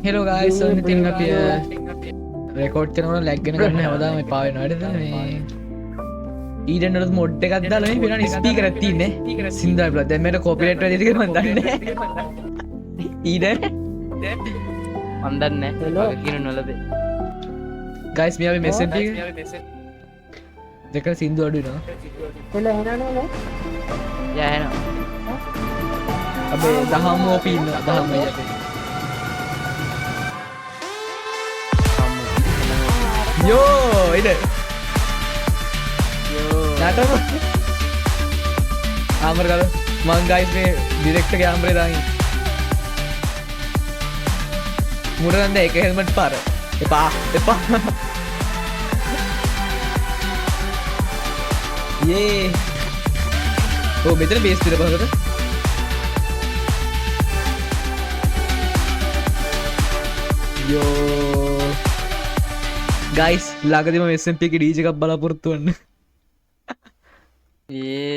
hello ගායිස් ඔන්න ඉතින් අපි රෙකෝඩ් කරනකොට ලැග් වෙන ගන්න හැමදාම එපා වෙනවා නේද මේ ඊඩන් වලත් මොඩ් එකක් දාලා මේ වෙන ස්පීකර් එකක් තියෙන්නේ සින්දා බ්ලොග් දැන් මේකට කොපිරයිට් වැඩිද කියලා මම දන්නේ ඊඩන් මන් දන්නේ නැහැ කියන නොලද ගයිස් මේ අපි මෙසේජ් එක දෙක සින්දු අඩු වෙනවා යහන අපේ දහම් ඕපි ඉන්නවා දහම් අයියා යෝ ඉද නටම ආමර කල මං ගයිස් මේ ඩිරෙක්ටර් ගේ ආමරේ දාගෙන මුරන්ද එක හෙල්මට් පාර එපා යේ ඕ මෙතන බේස් පිට බලකට යෝ ගයිස් ළඟදිම SMP එකේ DJ එකක් බලාපොරොත්තු වෙන්න ඒ